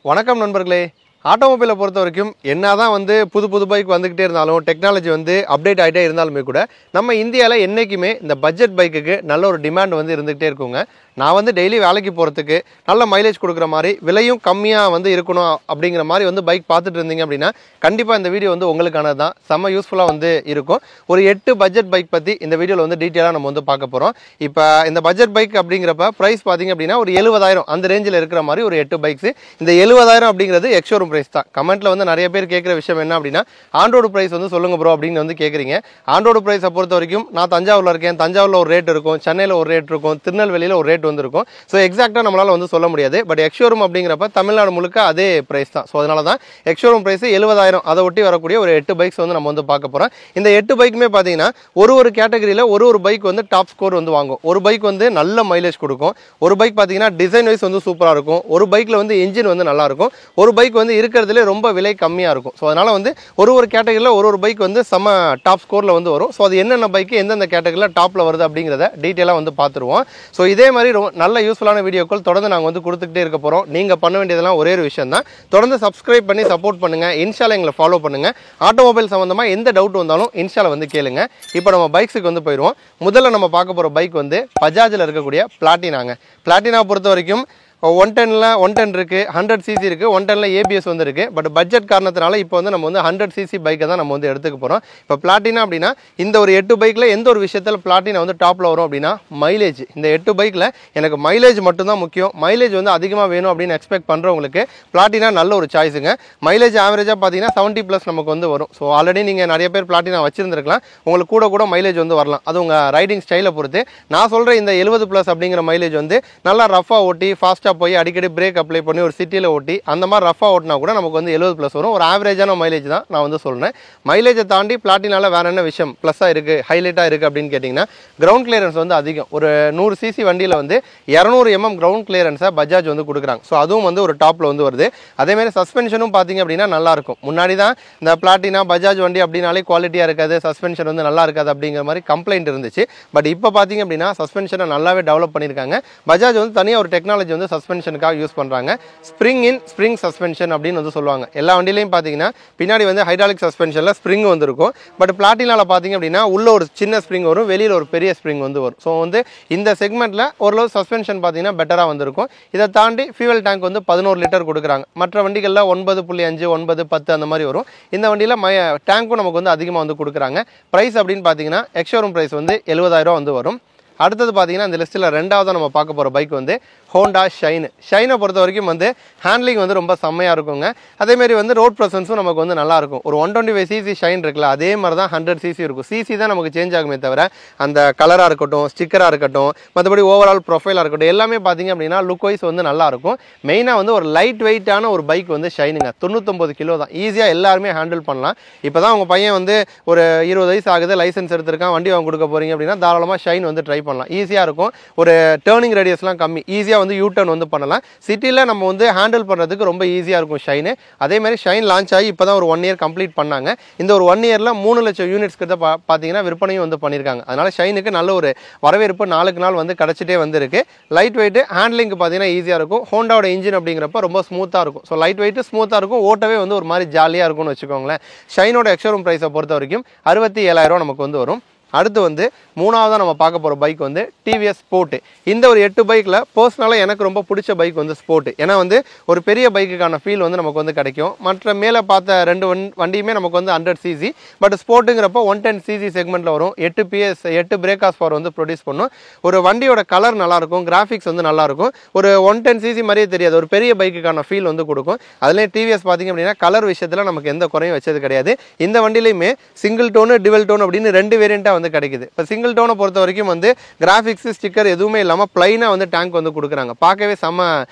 வணக்கம் நண்பர்களே. ஆட்டோமொபைலை பொறுத்த வரைக்கும் என்னதான் புது பைக் வந்துக்கிட்டே இருந்தாலும் டெக்னாலஜி அப்டேட் ஆகிட்டே இருந்தாலுமே கூட நம்ம இந்தியாவில் என்றைக்குமே இந்த பட்ஜெட் பைக்குக்கு நல்ல ஒரு டிமாண்ட் இருந்துகிட்டே இருக்குங்க. நான் டெய்லி வேலைக்கு போகிறதுக்கு நல்ல மைலேஜ் கொடுக்குற மாதிரி விலையும் கம்மியாக இருக்கணும் அப்படிங்கிற மாதிரி பைக் பார்த்துட்டு இருந்தீங்க அப்படின்னா கண்டிப்பாக இந்த வீடியோ உங்களுக்கானது தான். செம்ம யூஸ்ஃபுல்லாக இருக்கும். ஒரு 8 பட்ஜெட் பைக் பற்றி இந்த வீடியோவில் டீட்டெயிலாக நம்ம பார்க்க போகிறோம். இப்போ இந்த பட்ஜெட் பைக் அப்படிங்கிறப்ப ப்ரைஸ் பார்த்தீங்க அப்படின்னா ஒரு 70,000 அந்த ரேஞ்சில் இருக்கிற மாதிரி ஒரு 8 பைக்ஸ். இந்த 70,000 அப்படிங்கிறது எக்ஸ்ஷோரூம் ப்ரைஸ் தான். கமெண்ட்டில் நிறைய பேர் கேட்குற விஷயம் என்ன அப்படின்னா ஆன்ரோடு ப்ரைஸ் சொல்லுங்க ப்ரோ அப்படின்னு கேட்குறீங்க. ஆன்ரோடு ப்ரைஸை பொறுத்த வரைக்கும் நான் தஞ்சாவூரில் இருக்கேன். தஞ்சாவூரில் ஒரு ரேட் இருக்கும், சென்னையில் ஒரு ரேட் இருக்கும், திருநெல்வேலியில் ஒரு ரேட் இருக்கும். ஸோ எக்ஸாக்டாக நம்மளால் சொல்ல முடியாது. பட் எக்ஸ்ஷோரூம் அப்படிங்கிறப்ப தமிழ்நாடு முழுக்க அதே ப்ரைஸ் தான். ஸோ அதனால தான் எக்ஸ்ஷோரூம் ப்ரைஸ் 70,000 அதை ஒட்டி வரக்கூடிய ஒரு 8 பைக்ஸ் நம்ம பார்க்க போகிறோம். இந்த 8 பைக்குமே பார்த்தீங்கன்னா ஒரு கேட்டகரியில் ஒரு பைக் டாப் ஸ்கோர் வாங்கும். ஒரு பைக் நல்ல மைலேஜ் கொடுக்கும். ஒரு பைக் பார்த்தீங்கன்னா டிசைன் வைஸ் சூப்பராக இருக்கும். ஒரு பைக்கில் இன்ஜின் நல்லா இருக்கும். ஒரு பைக் இருக்கிறதுலே ரொம்ப விலை கம்மியாக இருக்கும். ஸோ அதனால் ஒரு கேட்டகரியில் ஒரு பைக் செம்ம டாப் ஸ்கோரில் வரும். ஸோ அது என்னென்ன பைக்கு எந்தெந்த கேட்டகரியில் டாப்பில் வருது அப்படிங்கிறத டீட்டெயிலாக பார்த்துருவோம். ஸோ இதே மாதிரி நல்ல யூஸ்ஃபுல்லான வீடியோக்கள் தொடர்ந்து நாங்கள் கொடுத்துக்கிட்டே இருக்க போகிறோம். நீங்கள் பண்ண வேண்டியதெல்லாம் ஒரே ஒரு விஷயம் தான். தொடர்ந்து சப்ஸ்கிரைப் பண்ணி சப்போர்ட் பண்ணுங்கள். இன்ஸ்டால எங்களை ஃபாலோ பண்ணுங்கள். ஆட்டோமொபைல் சம்மந்தமாக எந்த டவுட் வந்தாலும் இன்ஸ்டால கேளுங்க. இப்போ நம்ம பைக்ஸுக்கு போயிடுவோம். முதல்ல நம்ம பார்க்க போகிற பைக் பஜாஜில் இருக்கக்கூடிய பிளாட்டினாங்க. பிளாட்டினா பொறுத்த வரைக்கும் 110 இருக்குது, 100 சிசி இருக்குது, 110 ஏபிஎஸ் இருக்குது. பட் பட்ஜெட் காரணத்தினால இப்போ நம்ம 100 சிசி பைக்கை தான் நம்ம எடுத்துக்க போகிறோம். இப்போ பிளாட்டினா அப்படின்னா இந்த ஒரு 8 பைக்கில் எந்த ஒரு விஷயத்தில் பிளாட்டினா டாப்பில் வரும் அப்படின்னா மைலேஜ். இந்த 8 பைக்கில் எனக்கு மைலேஜ் மட்டும்தான் முக்கியம். மைலேஜ் அதிகமாக வேணும் அப்படின்னு எக்ஸ்பெக்ட் பண்ணுறவங்களுக்கு பிளாட்டினா நல்ல ஒரு சாய்ஸுங்க. மைலேஜ் ஆவரேஜாக பார்த்தீங்கன்னா 70+ நமக்கு வரும். ஸோ ஆல்ரெடி நீங்கள் நிறைய பேர் பிளாட்டினா வச்சிருந்துருக்கலாம். உங்களுக்கு கூட மைலேஜ் வரலாம். அது உங்கள் ரைடிங் ஸ்டைலை பொறுத்து. நான் சொல்கிற இந்த 70+ அப்படிங்கிற மைலேஜ் நல்லா ரஃபாக ஓட்டி ஃபாஸ்ட்டாக போய் அடிக்கடி பிரேக் அப்ளை பண்ணி ஒரு சிட்டியில் ஓட்டி அந்த மாதிரி ரஃபாக ஓட்டினா கூட நமக்கு 70+ வரும். ஒரு ஆவரேஜான மைலேஜ் தான் நான் சொல்கிறேன். மைலேஜை தாண்டி பிளாட்டினால வேற என்ன விஷயம் ப்ளஸ்ஸாக இருக்குது, ஹைலைட்டாக இருக்குது அப்படின்னு கேட்டிங்கன்னா கிரவுண்ட் கிளியரன்ஸ் அதிகம். ஒரு 100 சிசி வண்டியில் 200 mm கிரவுண்ட் கிளியரன்ஸை பஜாஜ் கொடுக்குறாங்க. ஸோ அதுவும் ஒரு டாப்பில் வருது. அதேமாதிரி சஸ்பென்ஷனும் பார்த்தீங்க அப்படின்னா நல்லாயிருக்கும். முன்னாடி தான் இந்த பிளாட்டினா பஜாஜ் வண்டி அப்படின்னாலே குவாலிட்டியாக இருக்காது, சஸ்பென்ஷன் நல்லா இருக்காது அப்படிங்கிற மாதிரி கம்ப்ளைண்ட் இருந்துச்சு. பட் இப்போ பார்த்தீங்க அப்படின்னா சஸ்பென்ஷனை நல்லாவே டெவலப் பண்ணியிருக்காங்க. பஜாஜ் தனியாக ஒரு டெக்னாலஜி சஸ்பென்ஷனுக்காக யூஸ் பண்ணுறாங்க. ஸ்ப்ரிங் சஸ்பென்ஷன் அப்படின்னு சொல்லுவாங்க. எல்லா வண்டியிலையும் பார்த்தீங்கன்னா பின்னாடி ஹைட்ராலிக் சஸ்பென்ஷனில் ஸ்ப்ரிங் இருக்கும். பட் பிளாட்டினால பார்த்தீங்க அப்படின்னா உள்ள ஒரு சின்ன ஸ்ப்ரிங் வரும், வெளியில் ஒரு பெரிய ஸ்ப்ரிங் வரும். ஸோ இந்த செக்மெண்ட்டில் ஓரளவு சஸ்பென்ஷன் பார்த்தீங்கன்னா பெட்டராக வந்திருக்கும். இதை தாண்டி ஃபியூவல் டேங்க் 11 லிட்டர் கொடுக்குறாங்க. மற்ற வண்டிகளில் 9.5, 9, 10 அந்த மாதிரி வரும். இந்த வண்டியில் டேங்க்கும் நமக்கு அதிகமாக கொடுக்குறாங்க. ப்ரைஸ் அப்படின்னு பார்த்தீங்கன்னா எக்ஸ்ஷோரூம் ப்ரைஸ் 70,000 வரும். அடுத்தது பார்த்தீங்கன்னா இந்த லிஸ்ட்டில் ரெண்டாவது நம்ம பார்க்க போகிற பைக் ஹோண்டா ஷைனை பொறுத்த வரைக்கும் ஹேண்ட்லிங் ரொம்ப செம்மையாக இருக்குங்க. அதேமாரி ரோட் ப்ரெசன்ஸும் நமக்கு நல்லாயிருக்கும். ஒரு 125 சிசி ஷைன் இருக்குல்ல, அதே மாதிரி தான் 100 சிசி இருக்கும். சிசி தான் நமக்கு சேஞ்ச் ஆகுமே தவிர அந்த கலராக இருக்கட்டும், ஸ்டிக்கராக இருக்கட்டும், மற்றபடி ஓவரால் ப்ரொஃபைலாக இருக்கட்டும் எல்லாமே பார்த்தீங்க அப்படின்னா லுக் வைஸ் நல்லாயிருக்கும். மெயினாக ஒரு லைட் வெயிட்டான ஒரு பைக் ஷைனுங்க. 99 கிலோ தான். ஈஸியாக எல்லாருமே ஹேண்டில் பண்ணலாம். இப்போ தான் உங்கள் பையன் ஒரு 20 வயசு ஆகுது, லைசன்ஸ் எடுத்திருக்கான், வண்டி வாங்க கொடுக்க போகிறீங்க அப்படின்னா தாராளமாக ஷைன் ட்ரை பண்ணலாம். ஈஸியாக இருக்கும். ஒரு டேர்னிங் ரேடியஸ்லாம் கம்மி, ஈஸியாக யூ-டர்ன் பண்ணலாம். சிட்டியில் நம்ம ஹேண்டில் பண்ணுறதுக்கு ரொம்ப ஈஸியாக இருக்கும் ஷைனு. அதே மாதிரி ஷைன் லான்ச் ஆகி இப்போ தான் ஒரு 1 இயர் கம்ப்ளீட் பண்ணாங்க. இந்த ஒரு 1 இயரில் 3 லட்சம் யூனிட்ஸ் கிட்ட பார்த்தீங்கன்னா விற்பனையும் பண்ணியிருக்காங்க. அதனால் ஷைனுக்கு நல்ல ஒரு வரவேற்பு நாளுக்கு நாள் கிடச்சிட்டே இருக்கு. லைட் வெயிட், ஹேண்ட்லிங்க்கு பார்த்தீங்கன்னா ஈஸியாக இருக்கும். ஹோண்டாவோட இன்ஜின் அப்படிங்கிறப்ப ரொம்ப ஸ்மூத்தாக இருக்கும். ஸோ லைட் வெயிட் ஸ்மூத்தாக இருக்கும், ஓட்டவே ஒரு மாதிரி ஜாலியாக இருக்கும்னு வச்சுக்கோங்களேன். ஷைனோட எக்ஸ்ஷோரூம் ப்ரைஸை பொறுத்த வரைக்கும் 67,000 நமக்கு வரும். அடுத்து மூணாவதாக நம்ம பார்க்க போகிற பைக் டிவிஎஸ் ஸ்போர்ட். இந்த ஒரு 8 பைக்கில் பர்சனலாக எனக்கு ரொம்ப பிடிச்ச பைக் ஸ்போர்ட். ஏன்னா ஒரு பெரிய பைக்குக்கான ஃபீல் நமக்கு கிடைக்கும். மற்ற மேலே பார்த்த 2 வண்டியுமே நமக்கு 100 சிசி. பட் ஸ்போர்ட்டுங்கிறப்போ 110 சிசி செக்மெண்ட்டில் வரும். 8 PS 8 break horse power produce பண்ணும். ஒரு வண்டியோட கலர் நல்லாயிருக்கும், கிராஃபிக்ஸ் நல்லாயிருக்கும். ஒரு 110 சிசி மாதிரியே தெரியாது, ஒரு பெரிய பைக்குக்கான ஃபீல் கொடுக்கும். அதுலேயும் டிவிஎஸ் பார்த்தீங்க அப்படின்னா கலர் விஷயத்தில் நமக்கு எந்த குறையும் வச்சது கிடையாது. இந்த வண்டியிலையுமே சிங்கிள் டோனு, டிவல் டோன் அப்படின்னு 2 வேரியண்ட்டாக கிடைக்குது. இப்போ சிங்கிள் டோனை பொறுத்த வரைக்கும் கிராஃபிக்ஸ் ஸ்டிக்கர் எதுவுமே இல்லாமல் பிளைனாக டேங்க் கொடுக்குறாங்க. பார்க்கவே செம்ம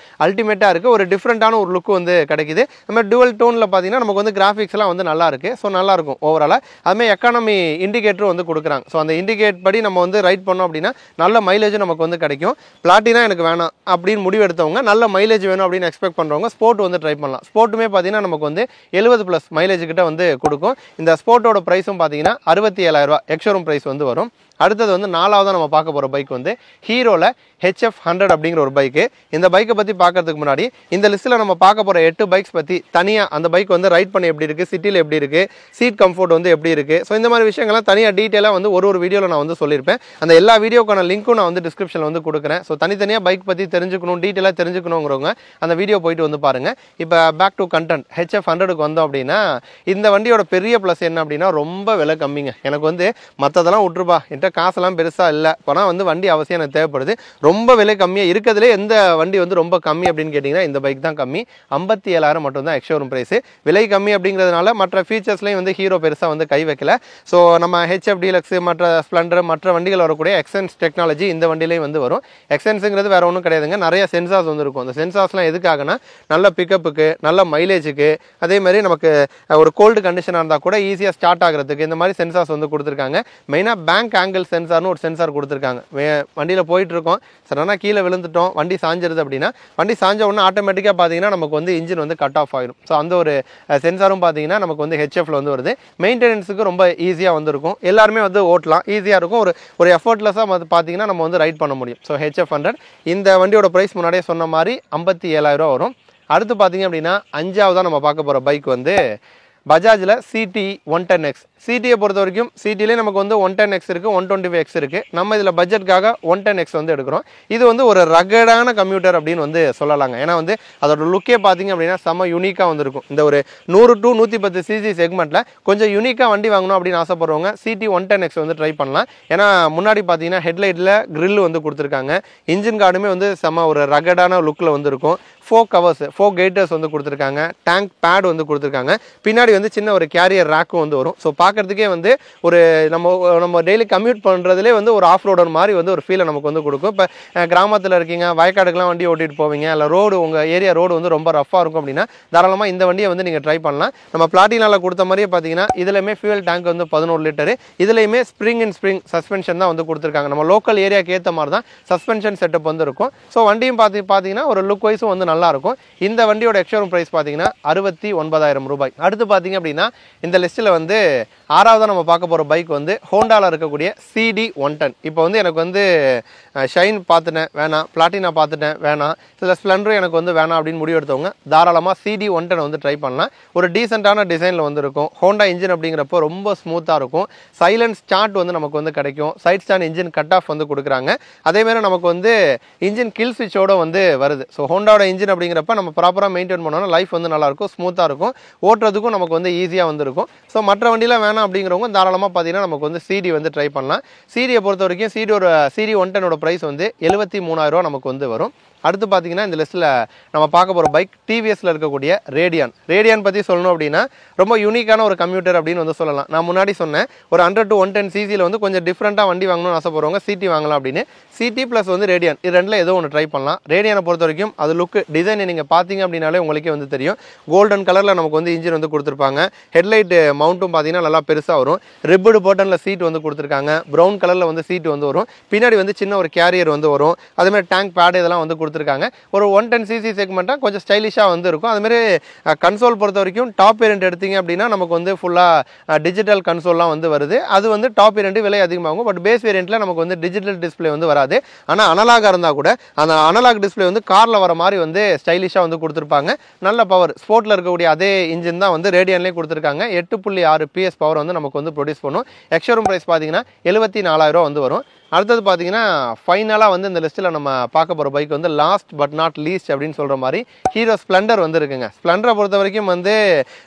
அல்டிமேட்டாக இருக்குது. ஒரு டிஃப்ரெண்ட்டான ஒரு லுக்கு கிடைக்குது. நம்ம டுவல் டோனில் பார்த்தீங்கன்னா நமக்கு கிராஃபிக்ஸ்லாம் நல்லா இருக்குது. ஸோ நல்லாயிருக்கும் ஓவராலாக. அதுமாதிரி எக்கானமி இண்டிகேட்டரும் கொடுக்குறாங்க. ஸோ அந்த இண்டிகேட் படி நம்ம ரைட் பண்ணோம் அப்படின்னா நல்ல மைலேஜும் நமக்கு கிடைக்கும். பிளாட்டினா எனக்கு வேணாம் அப்படின்னு முடிவெடுத்தவங்க, நல்ல மைலேஜ் வேணும் அப்படின்னு எக்ஸ்பெக்ட் பண்ணுறவங்க ஸ்போர்ட் ட்ரை பண்ணலாம். ஸ்போர்ட்டுமே பார்த்தீங்கன்னா நமக்கு 70+ மைலேஜ் கிட்ட கொடுக்கும். இந்த ஸ்போர்ட்டோட ப்ரைஸும் பார்த்தீங்கன்னா 67,000 எக்ஸ்ஷோரூம் ப்ரைஸ் வரும். அடுத்தது வந்து நாலாவதாக நம்ம பார்க்க போகிற பைக் வந்து ஹீரோவில் HF100 அப்படிங்கிற ஒரு பைக்கு. இந்த பைக்கை பற்றி பார்க்கறதுக்கு முன்னாடி இந்த லிஸ்ட்டில் நம்ம பார்க்க போகிற 8 பைக்ஸ் பற்றி தனியாக அந்த பைக் வந்து ரைட் பண்ணி எப்படி இருக்குது, சிட்டியில் எப்படி இருக்குது, சீட் கம்ஃபர்ட் வந்து எப்படி இருக்குது, ஸோ இந்த மாதிரி விஷயங்கள்லாம் தனியாக டீட்டெயிலாக வந்து ஒரு வீடியோவில் நான் வந்து சொல்லியிருப்பேன். அந்த எல்லா வீடியோக்கான லிங்க்கும் நான் வந்து டிஸ்கிரிப்ஷனில் வந்து கொடுக்குறேன். ஸோ தனித்தனியாக பைக் பற்றி தெரிஞ்சுக்கணும், டீட்டெயிலாக தெரிஞ்சுக்கணுங்கிறவங்க அந்த வீடியோ போயிட்டு வந்து பாருங்கள். இப்போ பேக் டு கண்டென்ட், HF100க்கு வந்தோம் அப்படின்னா இந்த வண்டியோட பெரிய ப்ளஸ் என்ன அப்படின்னா ரொம்ப விலை கம்மிங்க. எனக்கு வந்து மற்றதெல்லாம் விட்டுருப்பா, என்கிட்ட காசெல்லாம் பெருசாக இல்லை, ஆனால் வந்து வண்டி அவசியம் எனக்கு தேவைப்படுது, ரொம்ப விலை கம்மியாக இருக்கிறதுலே எந்த வண்டி வந்து ரொம்ப கம்மி அப்படின்னு கேட்டிங்கன்னா இந்த பைக் தான் கம்மி. 57,000 மட்டும் தான் எக்ஸ்ஷோரூம் ப்ரைஸு. விலை கம்மி அப்படிங்கிறதுனால மற்ற ஃபீச்சர்ஸ்லையும் வந்து ஹீரோ பெருசாக வந்து கை வைக்கல. ஸோ நம்ம HF டீலக்ஸு, மற்ற ஸ்ப்ளெண்டர், மற்ற வண்டிகள் வரக்கூடிய எக்ஸென்ஸ் டெக்னாலஜி இந்த வண்டியிலையும் வந்து வரும். எக்ஸென்ஸுங்கிறது வேறு ஒன்றும் கிடையாதுங்க, நிறைய சென்சார்ஸ் வந்து இருக்கும். அந்த சென்சார்ஸ்லாம் எதுக்காகனா நல்ல பிக்கப்புக்கு, நல்ல மைலேஜுக்கு, அதே மாதிரி நமக்கு ஒரு கோல்டு கண்டிஷனாக இருந்தால் கூட ஈஸியாக ஸ்டார்ட் ஆகிறதுக்கு இந்த மாதிரி சென்சார்ஸ் வந்து கொடுத்துருக்காங்க. மெயினாக பேங்க் ஆங்கிள் சென்சார்னு ஒரு சென்சார் கொடுத்துருக்காங்க. வண்டியில் போயிட்டு இருக்கோம், சடனாக கீழே விழுந்துட்டோம், வண்டி சாஞ்சிருது அப்படின்னா வண்டி சாஞ்ச உடனே ஆட்டோமேட்டிக்காக பார்த்தீங்கன்னா நமக்கு வந்து இன்ஜின் வந்து கட் ஆஃப் ஆகிடும். ஸோ அந்த ஒரு சென்சாரும் பார்த்தீங்கன்னா நமக்கு வந்து HFல வந்து வருது. மெயின்டெனன்ஸுக்கு ரொம்ப ஈஸியாக வந்துருக்கும், எல்லாருமே வந்து ஓட்டலாம், ஈஸியாக இருக்கும். ஒரு எஃபர்ட்லெஸ்ஸாக பார்த்தீங்கன்னா நம்ம வந்து ரைட் பண்ண முடியும். ஸோ HF100 இந்த வண்டியோட ப்ரைஸ் முன்னாடியே சொன்ன மாதிரி 57,000 வரும். அடுத்து பார்த்தீங்க அப்படின்னா அஞ்சாவதாக நம்ம பார்க்க போகிற பைக் வந்து பஜாஜில் CT 110X. சிடியை பொறுத்த வரைக்கும் சிடிலே நமக்கு வந்து 110X இருக்குது, 125X இருக்குது. நம்ம இதில் பட்ஜெட்காக 110X வந்து எடுக்கிறோம். இது வந்து ஒரு ரகடான கம்ப்யூட்டர் அப்படின்னு வந்து சொல்லலாங்க. ஏன்னா வந்து அதோட லுக்கே பார்த்தீங்க அப்படின்னா செம்ம யூனிக்காக வந்துருக்கும். இந்த ஒரு 100 to 110 cc செக்மெண்ட்டில் கொஞ்சம் யூனிக்காக வண்டி வாங்கணும் அப்படின்னு ஆசைப்படுறவங்க CT 110X வந்து ட்ரை பண்ணலாம். ஏன்னா முன்னாடி பார்த்தீங்கன்னா ஹெட்லைட்டில் கிரில் வந்து கொடுத்துருக்காங்க, இன்ஜின் கார்டுமே வந்து செம்ம ஒரு ரகடான லுக்கில் வந்து இருக்கும். 4 கவர்ஸ், 4 கேட்டர்ஸ் வந்து கொடுத்துருக்காங்க, டேங்க் பேட் வந்து கொடுத்துருக்காங்க, பின்னாடி வந்து சின்ன ஒரு கேரியர் ரேக்கும் வந்து வரும். ஸோ பார்க்கறதுக்கே வந்து ஒரு நம்ம டெய்லி கம்யூட் பண்ணுறதுலே வந்து ஒரு ஆஃப் ரோடர் மாதிரி வந்து ஒரு ஃபீலை நமக்கு வந்து கொடுக்கும். இப்போ கிராமத்தில் இருக்கீங்க, வயக்காடுக்கெலாம் வண்டி ஓட்டிகிட்டு போவீங்க, இல்லை ரோடு உங்கள் ஏரியா ரோடு வந்து ரொம்ப ரஃபாக இருக்கும் அப்படின்னா தாராளமாக இந்த வண்டியை வந்து நீங்கள் ட்ரை பண்ணலாம். நம்ம பிளாட்டினாவில் கொடுத்த மாதிரியே பார்த்தீங்கன்னா இதுலையுமே ஃபியூல் டேங்க் வந்து 11 லிட்டரு, இதுலையுமே ஸ்ப்ரிங் இன் ஸ்ப்ரிங் சஸ்பென்ஷன் தான் வந்து கொடுத்துருக்காங்க. நம்ம லோக்கல் ஏரியாவுக்கு ஏற்ற மாதிரி தான் சஸ்பென்ஷன் செட்டப் வந்து இருக்கும். ஸோ வண்டியும் பார்த்தீங்கன்னா ஒரு லுக் வைஸும் வந்து நல்லா இருக்கும். இந்த வண்டியோட எக்ஸ்ஷோரூம் பிரைஸ் பார்த்தீங்கன்னா 69,000 ரூபாய். அடுத்து பார்த்தீங்க அப்படின்னா இந்த லிஸ்ட்டில் வந்து ஆறாவதாக நம்ம பார்க்க போகிற பைக் வந்து ஹோண்டாவில் இருக்கக்கூடிய CD 110. இப்போ வந்து எனக்கு வந்து ஷைன் பார்த்துட்டேன் வேணாம், பிளாட்டினா பார்த்துட்டேன் வேணாம், சில ஸ்ப்ளெண்டரும் எனக்கு வந்து வேணாம் அப்படின்னு முடிவு எடுத்தவங்க தாராளமாக CD 110 வந்து ட்ரை பண்ணலாம். ஒரு டீசெண்டான டிசைனில் வந்து இருக்கும். ஹோண்டா இன்ஜின் அப்படிங்கிறப்போ ரொம்ப ஸ்மூத்தாக இருக்கும். சைலன்ஸ் ஸ்டார்ட் வந்து நமக்கு வந்து கிடைக்கும். Side stand engine cut off வந்து கொடுக்குறாங்க. அதேமாதிரி நமக்கு வந்து இன்ஜின் கில் ஸ்விட்சோட வந்து வருது. ஸோ ஹோண்டாவோட இன்ஜின் அப்படிங்கிறப்ப நம்ம ப்ராப்பராக மெயின்டைன் பண்ணோம்னா லைஃப் வந்து நல்லாயிருக்கும், ஸ்மூத்தாக இருக்கும், ஓட்டுறதுக்கும் நமக்கு வந்து ஈஸியாக வந்து இருக்கும். ஸோ மற்ற வண்டியில் வேணாம் அப்படிங்கிறவங்க தாராளமாக பார்த்தீங்கன்னா நமக்கு வந்து CD வந்து ட்ரை பண்ணலாம். சிடியை பொறுத்த வரைக்கும் CD 110 ப்ரைஸ் வந்து 73,000 நமக்கு வந்து வரும். அடுத்து பார்த்தீங்கன்னா இந்த லிஸ்ட்டில் நம்ம பார்க்க போகிற பைக் டிவிஎஸ்ல இருக்கக்கூடிய ரேடியான் பற்றி சொல்லணும் அப்படின்னா ரொம்ப யூனிக்கான ஒரு கம்ப்யூட்டர் அப்படின்னு வந்து சொல்லலாம். நான் முன்னாடி சொன்னேன் ஒரு 100 to 110 cc வந்து கொஞ்சம் டிஃப்ரெண்ட்டாக வண்டி வாங்கணும்னு ஆசைப்படுறவங்க CT வாங்கலாம் அப்படின்னு. CT ப்ளஸ் வந்து ரேடியான், இது ரெண்டில் ஏதோ ஒன்று ட்ரை பண்ணலாம். ரேடியானை பொறுத்த வரைக்கும் அது லுக் டிசைனை நீங்கள் பார்த்தீங்க அப்படின்னாலே உங்களுக்கே வந்து தெரியும். கோல்டன் கலரில் நமக்கு வந்து இன்ஜின் வந்து கொடுத்துருப்பாங்க. ஹெட்லைட் மவுண்ட்டும் பார்த்தீங்கன்னா நல்லா பெருசாக வரும். ரிப்படு பட்டனில் சீட் வந்து கொடுத்துருக்காங்க. ப்ரௌன் கலரில் வந்து சீட் வந்து வரும். பின்னாடி வந்து சின்ன ஒரு கேரியர் வந்து வரும். அதேமாதிரி டேங்க் பேட் இதெல்லாம் வந்து கொடுத்துருக்காங்க. ஒரு 110 cc செக்மெண்ட்டாக கொஞ்சம் ஸ்டைலிஷாக வந்து இருக்கும். அதுமாதிரி கன்சோல் பொறுத்த வரைக்கும் டாப் வேரியன்ட் எடுத்தீங்க அப்படின்னா நமக்கு வந்து ஃபுல்லாக டிஜிட்டல் கன்சோல்லாம் வந்து வருது. அது வந்து டாப் வேரியன்ட் விலை அதிகமாகும். பட் பேஸ் வேரியண்ட்டில் நமக்கு வந்து டிஜிட்டல் டிஸ்பிளே வந்து வராது. ஆனால் அனலாக இருந்தால் கூட அந்த அனலாக் டிஸ்பிளே வந்து காரில் வர மாதிரி வந்து ஸ்டைலிஷாக வந்து கொடுத்துருப்பாங்க. நல்ல பவர் ஸ்போர்ட்டில் இருக்கக்கூடிய அதே இன்ஜின் தான் வந்து ரேடியன்லேயே கொடுத்துருக்காங்க. 8.6 PS பவர் வந்து நமக்கு வந்து ப்ரொடியூஸ் பண்ணும். எக்ஸ்ஷோரூம் ப்ரைஸ் பார்த்தீங்கன்னா 74,000 வந்து வரும். அடுத்தது பார்த்தீங்கன்னா ஃபைனலாக வந்து இந்த லிஸ்ட்டில் நம்ம பார்க்க போகிற பைக் வந்து லாஸ்ட் பட் நாட் லீஸ்ட் அப்படின்னு சொல்கிற மாதிரி ஹீரோ ஸ்ப்ளெண்டர் வந்து இருக்குங்க. ஸ்ப்ளெண்டரை பொறுத்த வரைக்கும் வந்து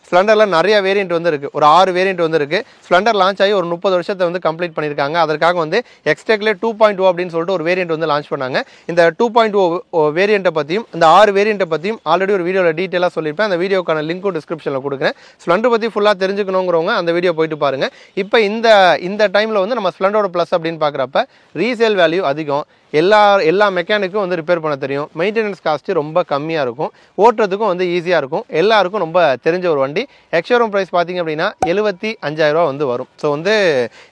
ஸ்ப்ளெண்டரில் நிறைய வேரியண்ட் வந்து இருக்குது. ஒரு 6 வேரியண்ட் வந்து இருக்குது. ஸ்ப்ளெண்டர் லான்ச் ஆகி ஒரு 30 வருஷத்தை வந்து கம்ப்ளீட் பண்ணியிருக்காங்க. அதற்காக வந்து எக்ஸ்டெக்லே 2.0 அப்படின்னு சொல்லிட்டு ஒரு வேரியண்ட் வந்து லான்ச் பண்ணாங்க. இந்த 2.0 வேரியண்ட்டை பற்றியும் இந்த 6 வேரியண்ட்டை பற்றியும் ஆல்ரெடி ஒரு வீடியோவில் டீட்டெயிலாக சொல்லியிருப்பேன். அந்த வீடியோக்கான லிங்க்கும் டிஸ்கிரிப்ஷனில் கொடுக்குறேன். ஸ்ப்ளெண்டர் பற்றி ஃபுல்லாக தெரிஞ்சுக்கணுங்கிறவங்க அந்த வீடியோ போயிட்டு பாருங்கள். இப்போ இந்த டைமில் வந்து நம்ம ஸ்ப்ளெண்டரோட ப்ளஸ் அப்படின்னு பார்க்குறப்ப ரீசேல் வேல்யூ அதிகம். எல்லா மெக்கானிக்கும் வந்து ரிப்பேர் பண்ண தெரியும். மெயின்டெனன்ஸ் காஸ்ட்டு ரொம்ப கம்மியாக இருக்கும். ஓட்டுறதுக்கும் வந்து ஈஸியாக இருக்கும். எல்லாருக்கும் ரொம்ப தெரிஞ்ச ஒரு வண்டி. எக்ஸ்ஷோரூம் ப்ரைஸ் பார்த்தீங்க அப்படின்னா 75,000 வந்து வரும். ஸோ வந்து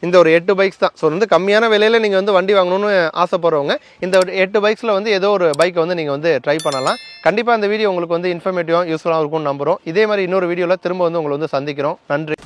இந்த ஒரு 8 பைக்ஸ் தான். ஸோ வந்து கம்மியான விலையில் நீங்கள் வந்து வண்டி வாங்கணும்னு ஆசைப்படுறவங்க இந்த 8 பைக்ஸில் வந்து ஏதோ ஒரு பைக்கை வந்து நீங்கள் வந்து ட்ரை பண்ணலாம். கண்டிப்பாக இந்த வீடியோ உங்களுக்கு வந்து இன்ஃபர்மேட்டிவாக யூஸ்ஃபுல்லாக இருக்கும்னு நம்புகிறோம். இதே மாதிரி இன்னொரு வீடியோவில் திரும்ப வந்து உங்களை வந்து சந்திக்கிறோம். நன்றி.